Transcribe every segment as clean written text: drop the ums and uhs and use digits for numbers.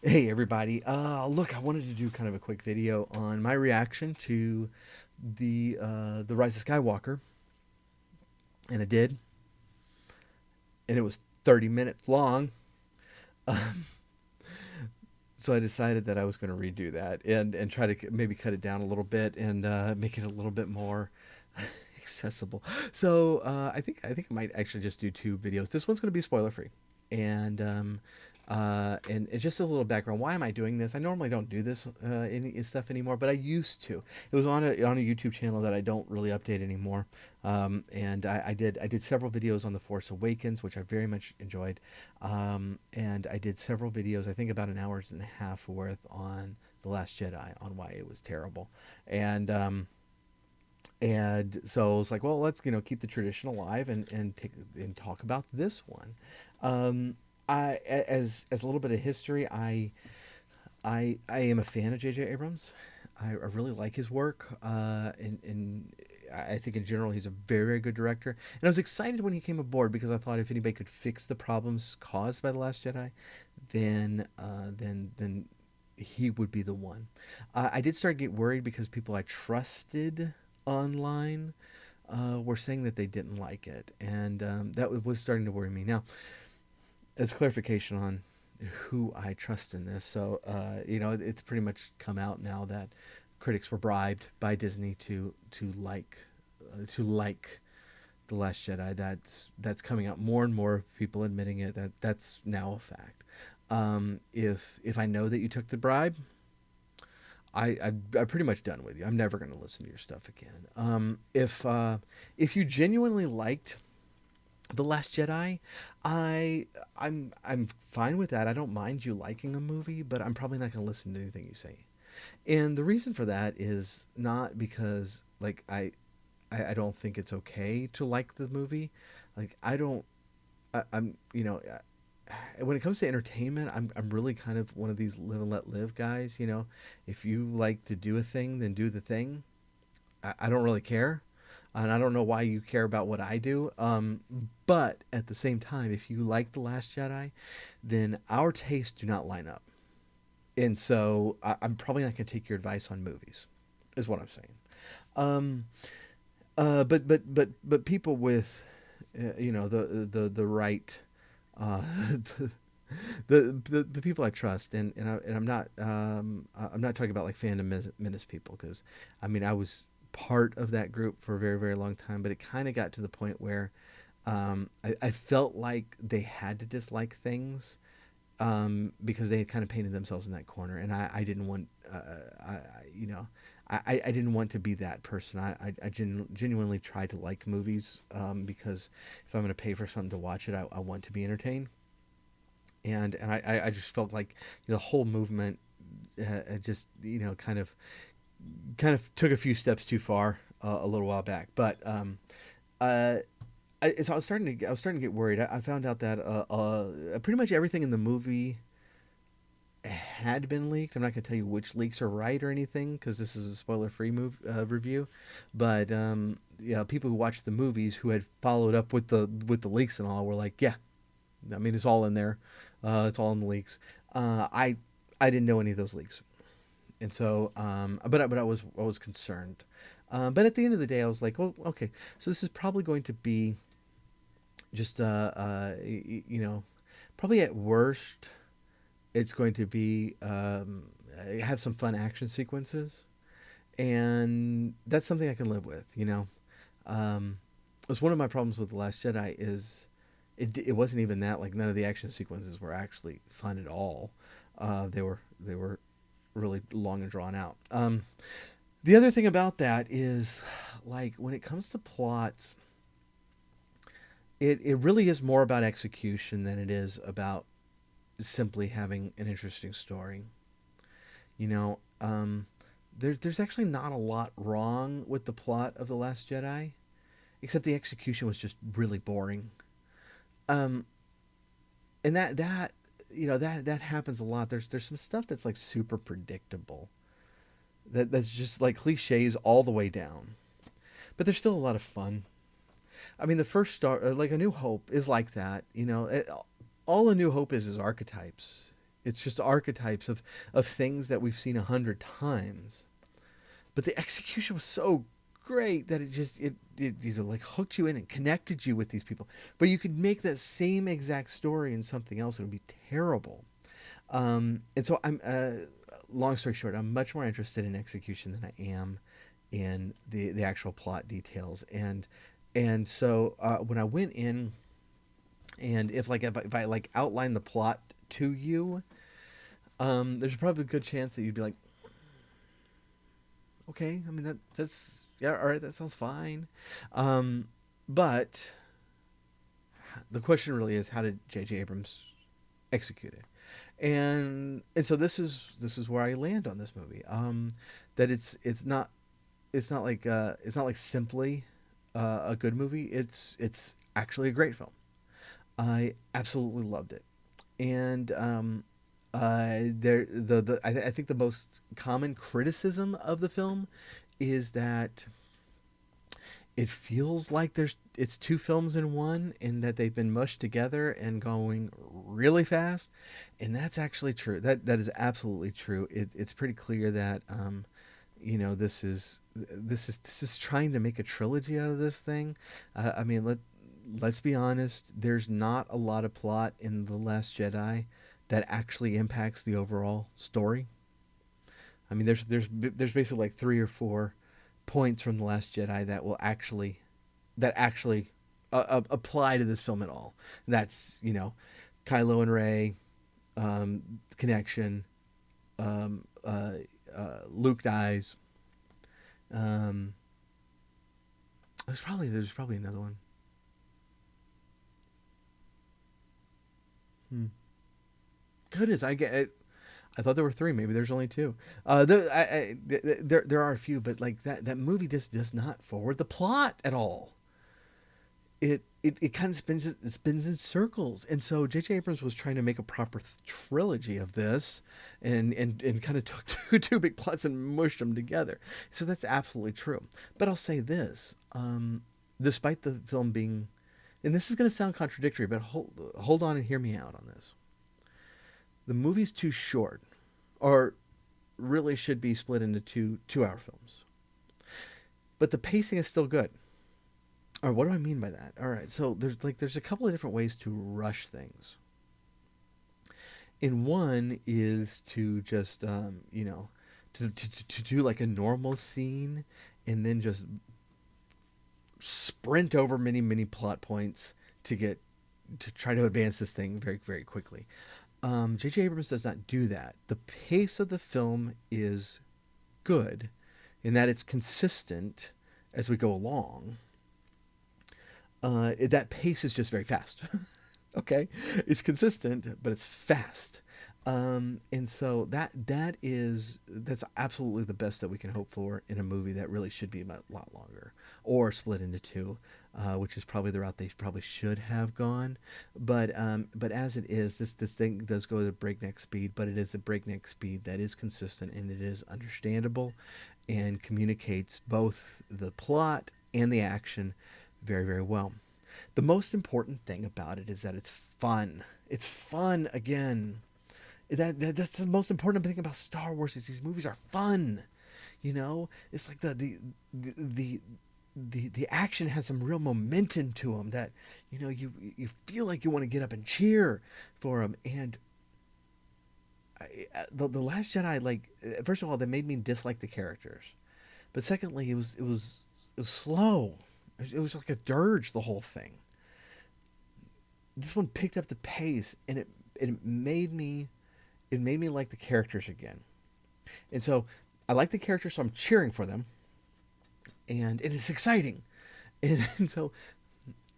Hey everybody. Look, I wanted to do kind of a quick video on my reaction to the Rise of Skywalker, and I did, and it was 30 minutes long. So I decided that I was going to redo that and try to maybe cut it down a little bit and make it a little bit more accessible. So I think I might actually just do two videos. This one's going to be spoiler free, and it's just a little background. Why am I doing this? I normally don't do this in stuff anymore, but I used to. It was on a YouTube channel that I don't really update anymore, and I did several videos on the Force Awakens, which I very much enjoyed, and I did several videos. I think about an hour and a half worth on the Last Jedi on why it was terrible, and and so I was like, well, let's keep the tradition alive and talk about this one. As a little bit of history, I am a fan of J.J. Abrams. I really like his work, and I think in general he's a very very good director. And I was excited when he came aboard because I thought if anybody could fix the problems caused by the Last Jedi, then he would be the one. I did start to get worried because people I trusted online were saying that they didn't like it, and that was starting to worry me. Now, as clarification on who I trust in this, so it's pretty much come out now that critics were bribed by Disney to like the Last Jedi. That's coming out more and more people admitting it. That's now a fact. If I know that you took the bribe, I'm pretty much done with you. I'm never going to listen to your stuff again. If you genuinely liked the Last Jedi, I'm fine with that. I don't mind you liking a movie, but I'm probably not going to listen to anything you say. And the reason for that is not because like I don't think it's okay to like the movie. Like I don't I'm when it comes to entertainment, I'm really kind of one of these live and let live guys. If you like to do a thing, then do the thing. I don't really care, and I don't know why you care about what I do. But at the same time, if you like the Last Jedi, then our tastes do not line up, and so I'm probably not going to take your advice on movies, is what I'm saying. Um, but people with, the right, uh, the people I trust, and I'm not talking about like fandom menace people, because I mean I was part of that group for a very very long time, but it kind of got to the point where I felt like they had to dislike things because they had kind of painted themselves in that corner, and I didn't want, I, you know, I didn't want to be that person. I genuinely try to like movies because if I'm going to pay for something to watch it, I want to be entertained, and I just felt like the whole movement just kind of took a few steps too far a little while back, but uh, so I was starting to get worried. I found out that pretty much everything in the movie had been leaked. I'm not going to tell you which leaks are right or anything because this is a spoiler-free review. But yeah, people who watched the movies who had followed up with the leaks and all were like, yeah, I mean it's all in there. It's all in the leaks. I didn't know any of those leaks, and so but I was concerned. But at the end of the day, I was like, well, okay, so this is probably going to be just probably at worst it's going to be have some fun action sequences, and that's something I can live with. It's one of my problems with the Last Jedi is it wasn't even that, like none of the action sequences were actually fun at all. They were really long and drawn out. The other thing about that is, like, when it comes to plots, it really is more about execution than it is about simply having an interesting story. You know, there's actually not a lot wrong with the plot of The Last Jedi, except the execution was just really boring. Um, and that happens a lot. There's some stuff that's like super predictable. That's just like cliches all the way down. But there's still a lot of fun. I mean, the first Star, like A New Hope, is like that. All A New Hope is archetypes. It's just archetypes of things that we've seen 100 times. But the execution was so great that it like hooked you in and connected you with these people. But you could make that same exact story in something else, and it would be terrible. And so long story short, I'm much more interested in execution than I am in the actual plot details. And so when I went in, and if I like outline the plot to you, there's probably a good chance that you'd be like, okay, I mean that's yeah, all right, that sounds fine. Um, but the question really is, how did J.J. Abrams execute it? And so this is where I land on this movie. That it's not like simply a good movie. It's actually a great film. I absolutely loved it, and I think the most common criticism of the film is that it feels like it's two films in one, and that they've been mushed together and going really fast, and that's actually true. That is absolutely true. It's pretty clear that this is trying to make a trilogy out of this thing. I mean, let's be honest. There's not a lot of plot in The Last Jedi that actually impacts the overall story. I mean, there's basically like three or four points from The Last Jedi that actually apply to this film at all. That's Kylo and Rey, connection. Um, Luke dies. Um, there's probably another one. Hmm. Goodness, I get it. I thought there were three. Maybe there's only two. There are a few, but like that movie just does not forward the plot at all. It kind of spins in circles, and so J.J. Abrams was trying to make a proper trilogy of this, and kind of took two big plots and mushed them together. So that's absolutely true. But I'll say this: despite the film being, and this is going to sound contradictory, but hold on and hear me out on this. The movie's too short, or really should be split into two-hour films. But the pacing is still good. Or what do I mean by that? All right, so there's a couple of different ways to rush things. And one is to just to do like a normal scene, and then just sprint over many plot points to try to advance this thing very very quickly. J.J. Abrams does not do that. The pace of the film is good in that it's consistent as we go along. That pace is just very fast. Okay, it's consistent, but it's fast. And so that's absolutely the best that we can hope for in a movie that really should be a lot longer, or split into two, which is probably the route they probably should have gone. But as it is, this thing does go at a breakneck speed, but it is a breakneck speed that is consistent, and it is understandable, and communicates both the plot and the action very very well. The most important thing about it is that it's fun. It's fun again. That's the most important thing about Star Wars, is these movies are fun. It's like the the action has some real momentum to them, that you feel like you want to get up and cheer for them. And the Last Jedi, like, first of all, they made me dislike the characters, but secondly, it was slow. It was like a dirge, the whole thing. This one picked up the pace, and it made me like the characters again. And so I like the characters, so I'm cheering for them, and it is exciting. And so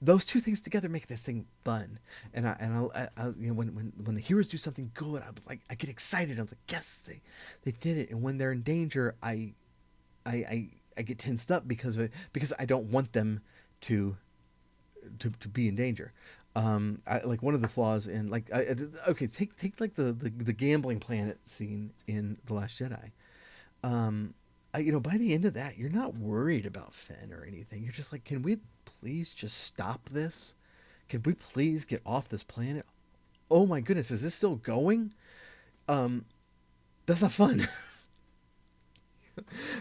those two things together make this thing fun. And when the heroes do something good, I get excited. I was like, yes, they did it. And when they're in danger, I get tensed up because of it, because I don't want them to be in danger. Like one of the flaws in, like, okay, take like the gambling planet scene in The Last Jedi. By the end of that, you're not worried about Finn or anything. You're just like, can we please just stop this? Can we please get off this planet? Oh my goodness, is this still going? Um, that's not fun.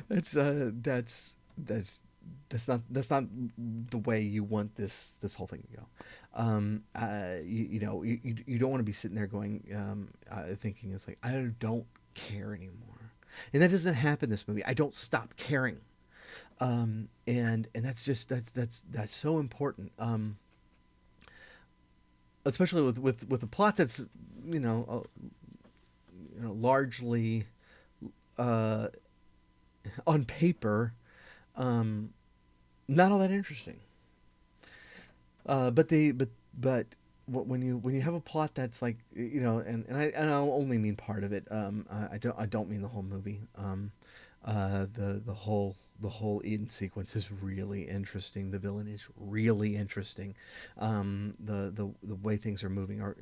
That's that's not the way you want this whole thing to go. You don't want to be sitting there going, thinking it's like I don't care anymore, and that doesn't happen in this movie. I don't stop caring, and that's just that's so important. Especially with a plot that's you know largely uh, on paper um, not all that interesting. But when you have a plot that's like and I'll only mean part of it. I don't mean the whole movie. The whole Eden sequence is really interesting. The villain is really interesting. The way things are moving are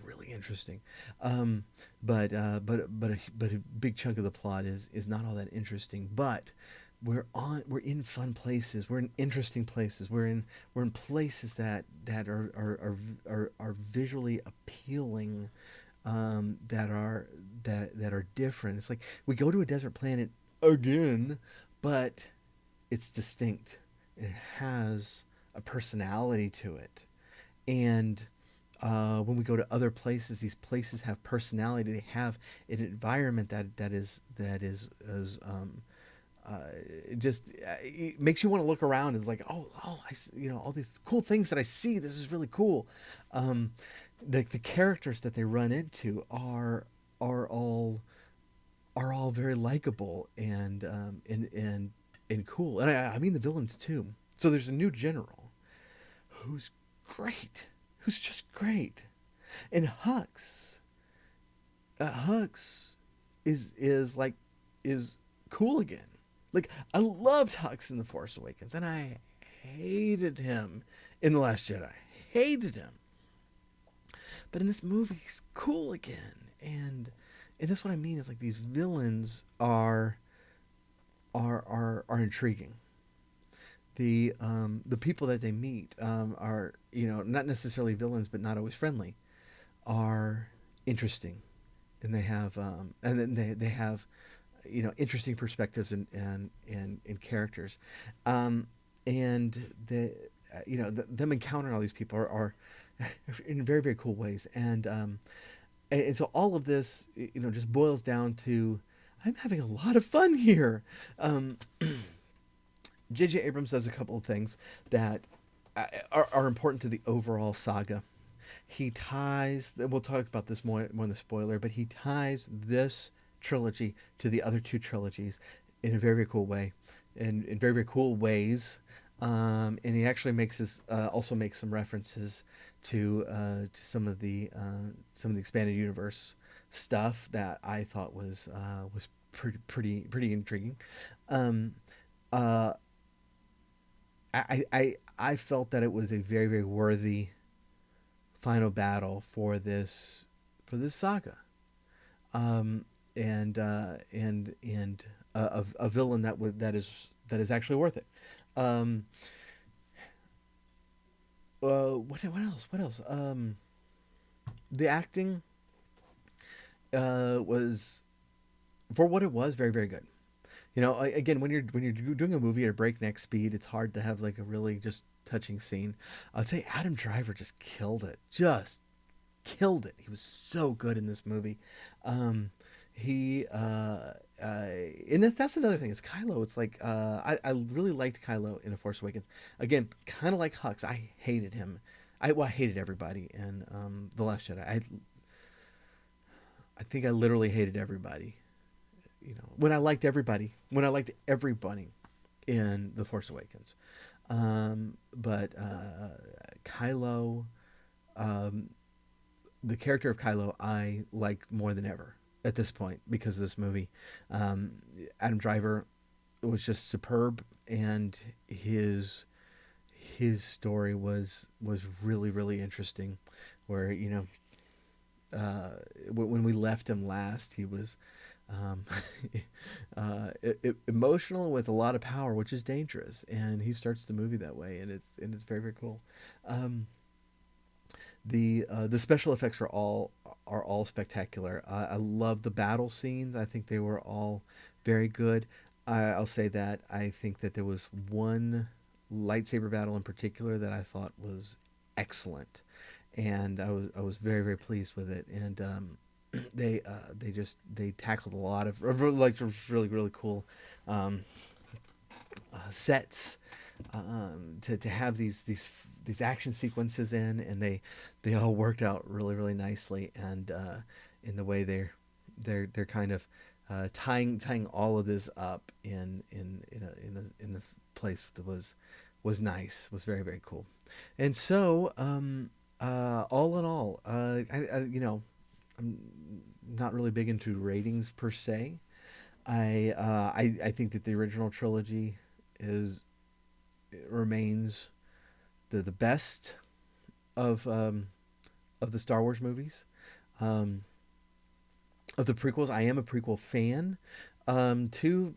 really interesting. Um, but a big chunk of the plot is not all that interesting. But we're in fun places. We're in interesting places. We're in places that are visually appealing, that are different. It's like we go to a desert planet again, but it's distinct. It has a personality to it, and when we go to other places, these places have personality. They have an environment that is it just it makes you want to look around. It's like, all these cool things that I see. This is really cool. Um, the characters that they run into are all are all very likable and cool. And I mean the villains too. So there's a new general who's great, who's just great, and Hux is cool again. Like I loved Hux in The Force Awakens, and I hated him in The Last Jedi. Hated him, but in this movie, he's cool again, and that's what I mean. Is like these villains are intriguing. The people that they meet are not necessarily villains, but not always friendly. Are interesting, and they have interesting perspectives and characters, and them encountering all these people are in very very cool ways, and so all of this just boils down to I'm having a lot of fun here. Um, J.J. Abrams does a couple of things that are important to the overall saga. He ties. We'll talk about this more in the spoiler, but he ties this trilogy to the other two trilogies in a very very cool way, in very very cool ways. And he actually also makes some references to some of the expanded universe stuff that I thought was pretty intriguing. Um, uh, I felt that it was a very very worthy final battle for this saga, um, and a villain that is actually worth it. Um, what else? What else? The acting was for what it was very very good. Again, when you're doing a movie at a breakneck speed, it's hard to have like a really just touching scene. I'd say Adam Driver just killed it. Just killed it. He was so good in this movie. He and that's another thing. It's Kylo. It's like I really liked Kylo in A Force Awakens. Again, kind of like Hux. I hated him. I hated everybody in The Last Jedi. I think I literally hated everybody. When I liked everybody in The Force Awakens. But Kylo, um, the character of Kylo, I like more than ever at this point because of this movie. Um, Adam Driver was just superb, and his story was really really interesting. Where uh, when we left him last, he was um, emotional with a lot of power, which is dangerous. And he starts the movie that way, and it's very very cool. Um, The special effects are all spectacular. I love the battle scenes. I think they were all very good. I'll say that I think that there was one lightsaber battle in particular that I thought was excellent, and I was very very pleased with it. And they tackled a lot of like really really cool um, sets to have these action sequences in, and they all worked out really really nicely, and in the way they're kind of tying all of this up in this place that was nice, was very very cool. And so all in all, I'm not really big into ratings per se. I think that the original trilogy is remains the best of um, of the Star Wars movies. Um, of the prequels, I am a prequel fan. Two,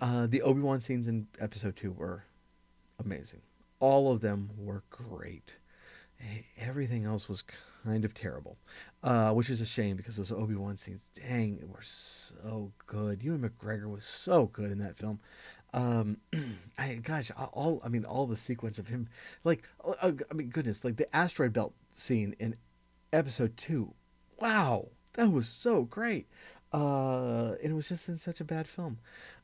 the Obi Wan scenes in Episode Two were amazing. All of them were great. Everything else was kind of terrible, which is a shame because those Obi Wan scenes, dang, were so good. Ewan McGregor was so good in that film. Um, I mean, all the sequence of him, like, I mean, goodness, like the asteroid belt scene in Episode Two. Wow, that was so great. And it was just in such a bad film.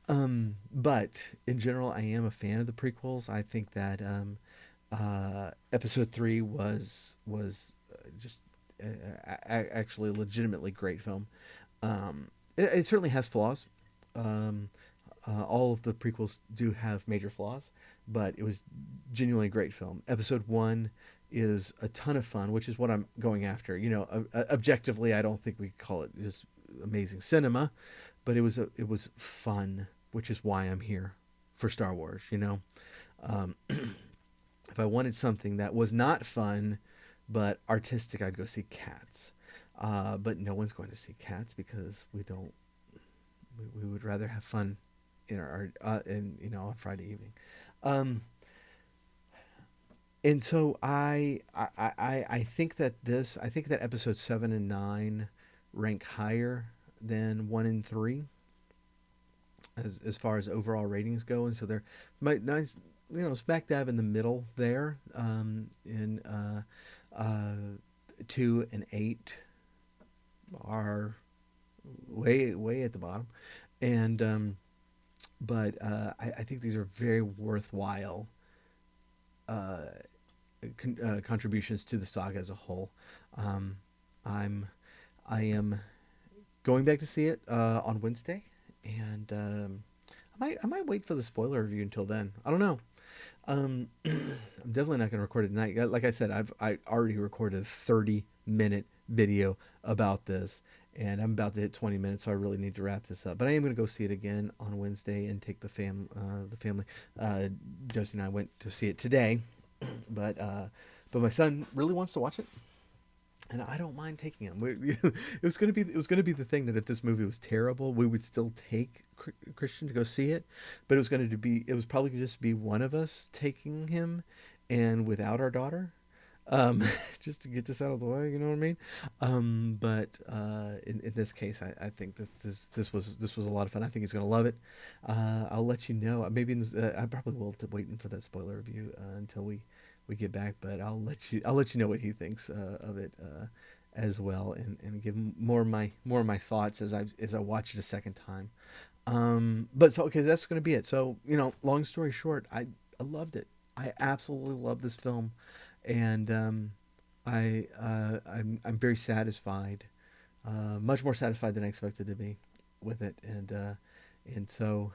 But in general, I am a fan of the prequels. I think that Episode Three was just actually a legitimately great film. It certainly has flaws. Um, all of the prequels do have major flaws, but it was genuinely a great film. Episode One is a ton of fun, which is what I'm going after. Objectively, I don't think we call it just amazing cinema, but it was fun, which is why I'm here for Star Wars. If I wanted something that was not fun but artistic, I'd go see Cats. But no one's going to see Cats because we don't. We would rather have fun in our in on Friday evening. Um, and so I think that episode 7 and 9 rank higher than 1 and 3 as far as overall ratings go, and so they're nice, smack dab in the middle there. In 2 and 8 are way at the bottom, and but I think these are very worthwhile uh, contributions to the saga as a whole. Um, I'm I am going back to see it on Wednesday, and I might wait for the spoiler review until then. I don't know. I'm definitely not going to record it tonight. Like I said, I already recorded a 30-minute video about this, and I'm about to hit 20 minutes, so I really need to wrap this up. But I am going to go see it again on Wednesday and take the family. Josie and I went to see it today, but my son really wants to watch it, and I don't mind taking him. It was gonna be the thing that if this movie was terrible, we would still take Christian to go see it, but it was probably just be one of us taking him, and without our daughter, um, just to get this out of the way. You know what I mean? But in this case, I think this was a lot of fun. I think he's gonna love it. I'll let you know. Maybe I probably will to waiting for that spoiler review until we get back, but I'll let you know what he thinks of it as well, and give him more of my thoughts as I watch it a second time. But so okay, that's gonna be it. So long story short, I loved it. I absolutely love this film, and I'm very satisfied, much more satisfied than I expected to be with it, and so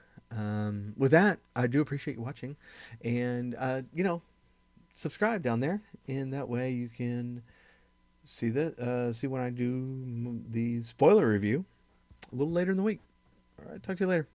with that, I do appreciate you watching, and subscribe down there, and that way you can see when I do the spoiler review a little later in the week. All right, talk to you later.